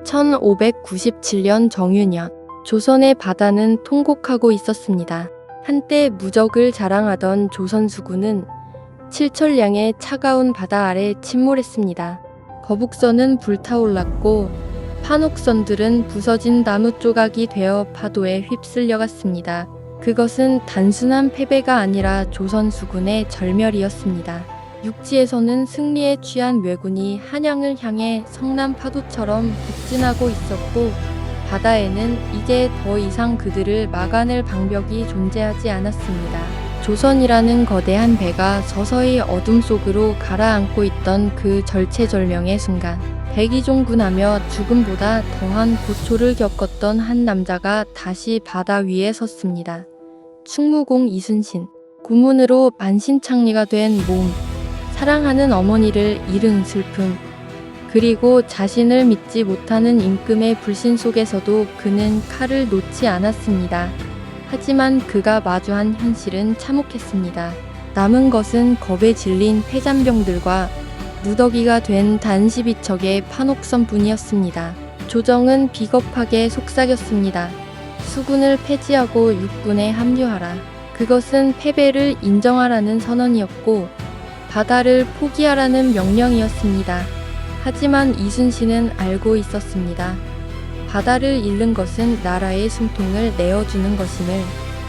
1597년 정유년, 조선의 바다는 통곡하고 있었습니다. 한때 무적을 자랑하던 조선 수군은 칠천량의 차가운 바다 아래 침몰했습니다. 거북선은 불타올랐고 판옥선들은 부서진 나무 조각이 되어 파도에 휩쓸려갔습니다. 그것은 단순한 패배가 아니라 조선 수군의 절멸이었습니다. 육지에서는 승리에 취한 왜군이 한양을 향해 성남 파도처럼 북진하고 있었고, 바다에는 이제 더 이상 그들을 막아낼 방벽이 존재하지 않았습니다. 조선이라는 거대한 배가 서서히 어둠 속으로 가라앉고 있던 그 절체절명의 순간, 백이종군하며 죽음보다 더한 고초를 겪었던 한 남자가 다시 바다 위에 섰습니다. 충무공 이순신. 고문으로 만신창이가 된 몸, 사랑하는 어머니를 잃은 슬픔, 그리고 자신을 믿지 못하는 임금의 불신 속에서도 그는 칼을 놓지 않았습니다. 하지만 그가 마주한 현실은 참혹했습니다. 남은 것은 겁에 질린 패잔병들과 무더기가 된 단 12척의 판옥선뿐이었습니다. 조정은 비겁하게 속삭였습니다. 수군을 폐지하고 육군에 합류하라. 그것은 패배를 인정하라는 선언이었고 바다를 포기하라는 명령이었습니다. 하지만 이순신은 알고 있었습니다. 바다를 잃는 것은 나라의 숨통을 내어주는 것임을.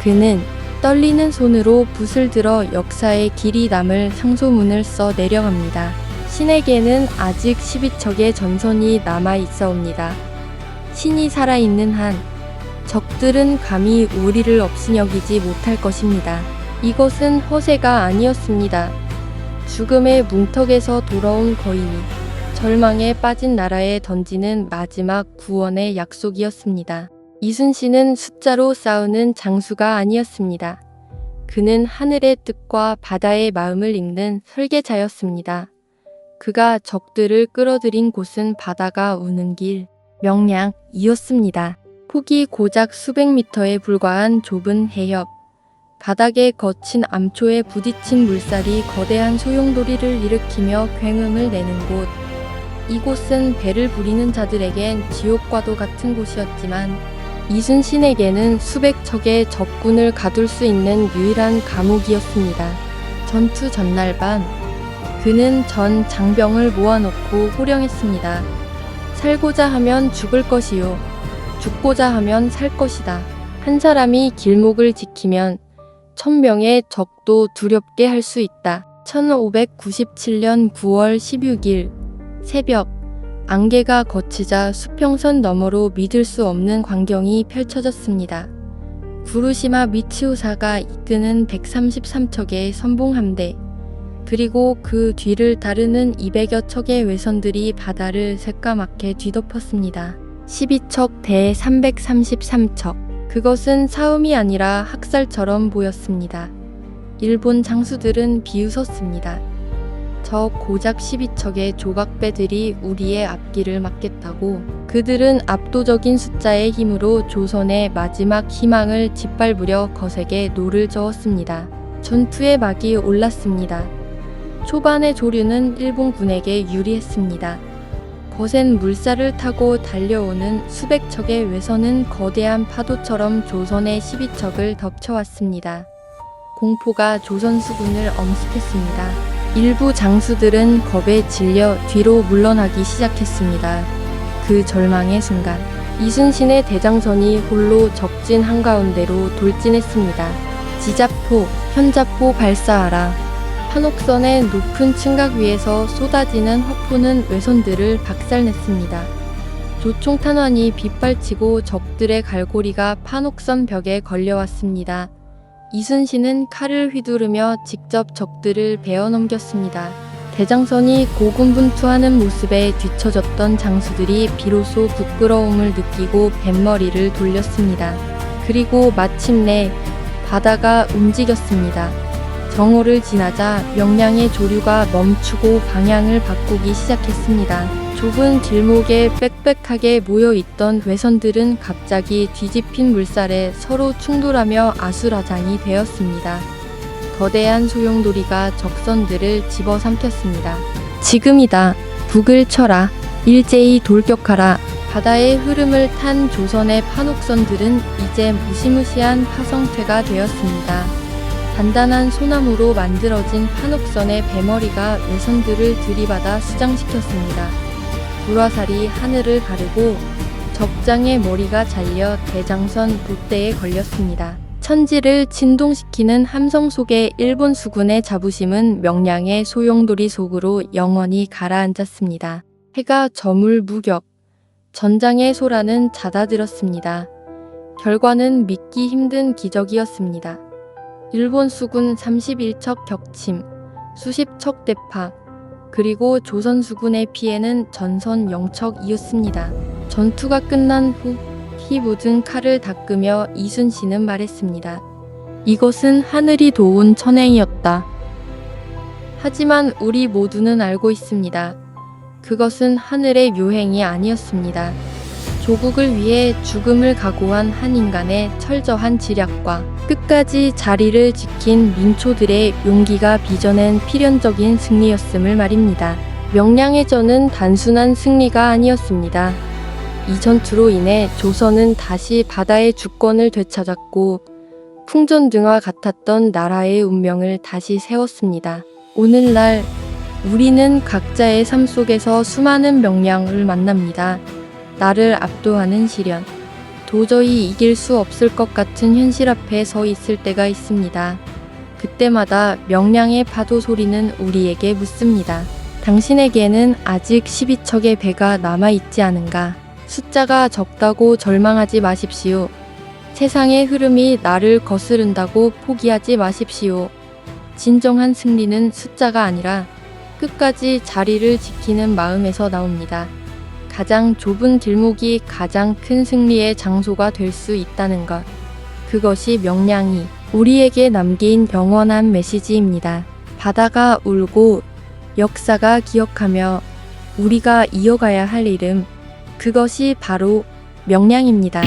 그는 떨리는 손으로 붓을 들어 역사의 길이 남을 상소문을 써 내려갑니다. 신에게는 아직 12척의 전선이 남아 있사옵니다. 신이 살아있는 한 적들은 감히 우리를 업신여기지 못할 것입니다. 이것은 허세가 아니었습니다. 죽음의 문턱에서 돌아온 거인이 절망에 빠진 나라에 던지는 마지막 구원의 약속이었습니다. 이순신은 숫자로 싸우는 장수가 아니었습니다. 그는 하늘의 뜻과 바다의 마음을 읽는 설계자였습니다. 그가 적들을 끌어들인 곳은 바다가 우는 길, 명량이었습니다. 폭이 고작 수백 미터에 불과한 좁은 해협, 바닥에 거친 암초에 부딪힌 물살이 거대한 소용돌이를 일으키며 굉음을 내는 곳. 이곳은 배를 부리는 자들에겐 지옥과도 같은 곳이었지만 이순신에게는 수백 척의 적군을 가둘 수 있는 유일한 감옥이었습니다. 전투 전날 밤, 그는 전 장병을 모아놓고 호령했습니다. 살고자 하면 죽을 것이요, 죽고자 하면 살 것이다. 한 사람이 길목을 지키면 1000명의 적도 두렵게 할 수 있다. 1597년 9월 16일 새벽, 안개가 걷히자 수평선 너머로 믿을 수 없는 광경이 펼쳐졌습니다. 구루시마 미치오사가 이끄는 133척의 선봉함대, 그리고 그 뒤를 따르는 200여 척의 외선들이 바다를 새까맣게 뒤덮었습니다. 12척 대 333척. 그것은 싸움이 아니라 학살처럼 보였습니다. 일본 장수들은 비웃었습니다. 저 고작 12척의 조각배들이 우리의 앞길을 막겠다고. 그들은 압도적인 숫자의 힘으로 조선의 마지막 희망을 짓밟으려 거세게 노를 저었습니다. 전투의 막이 올랐습니다. 초반의 조류는 일본군에게 유리했습니다. 거센 물살을 타고 달려오는 수백 척의 외선은 거대한 파도처럼 조선의 12척을 덮쳐왔습니다. 공포가 조선 수군을 엄습했습니다. 일부 장수들은 겁에 질려 뒤로 물러나기 시작했습니다. 그 절망의 순간, 이순신의 대장선이 홀로 적진 한가운데로 돌진했습니다. 지자포, 현자포 발사하라. 판옥선의 높은 층각 위에서 쏟아지는 화포는 외선들을 박살냈습니다. 조총탄환이 빗발치고 적들의 갈고리가 판옥선 벽에 걸려왔습니다. 이순신은 칼을 휘두르며 직접 적들을 베어넘겼습니다. 대장선이 고군분투하는 모습에 뒤처졌던 장수들이 비로소 부끄러움을 느끼고 뱃머리를 돌렸습니다. 그리고 마침내 바다가 움직였습니다. 정오를 지나자 명량의 조류가 멈추고 방향을 바꾸기 시작했습니다. 좁은 길목에 빽빽하게 모여있던 외선들은 갑자기 뒤집힌 물살에 서로 충돌하며 아수라장이 되었습니다. 거대한 소용돌이가 적선들을 집어삼켰습니다. 지금이다. 북을 쳐라. 일제히 돌격하라. 바다의 흐름을 탄 조선의 판옥선들은 이제 무시무시한 파성퇴가 되었습니다. 단단한 소나무로 만들어진 판옥선의 배머리가 외선들을 들이받아 수장시켰습니다. 불화살이 하늘을 가르고 적장의 머리가 잘려 대장선 돛대에 걸렸습니다. 천지를 진동시키는 함성 속의 일본 수군의 자부심은 명량의 소용돌이 속으로 영원히 가라앉았습니다. 해가 저물 무격, 전장의 소라는 잦아들었습니다. 결과는 믿기 힘든 기적이었습니다. 일본 수군 31척 격침, 수십 척 대파, 그리고 조선 수군의 피해는 전선 0척 이었습니다. 전투가 끝난 후 피 묻은 칼을 닦으며 이순신은 말했습니다. 이것은 하늘이 도운 천행이었다. 하지만 우리 모두는 알고 있습니다. 그것은 하늘의 묘행이 아니었습니다. 조국을 위해 죽음을 각오한 한 인간의 철저한 지략과 끝까지 자리를 지킨 민초들의 용기가 빚어낸 필연적인 승리였음을 말입니다. 명량의 전은 단순한 승리가 아니었습니다. 이 전투로 인해 조선은 다시 바다의 주권을 되찾았고 풍전등화 같았던 나라의 운명을 다시 세웠습니다. 오늘날 우리는 각자의 삶 속에서 수많은 명량을 만납니다. 나를 압도하는 시련, 도저히 이길 수 없을 것 같은 현실 앞에 서 있을 때가 있습니다. 그때마다 명량의 파도 소리는 우리에게 묻습니다. 당신에게는 아직 12척의 배가 남아있지 않은가? 숫자가 적다고 절망하지 마십시오. 세상의 흐름이 나를 거스른다고 포기하지 마십시오. 진정한 승리는 숫자가 아니라 끝까지 자리를 지키는 마음에서 나옵니다. 가장 좁은 길목이 가장 큰 승리의 장소가 될 수 있다는 것. 그것이 명량이 우리에게 남긴 영원한 메시지입니다. 바다가 울고 역사가 기억하며 우리가 이어가야 할 이름. 그것이 바로 명량입니다.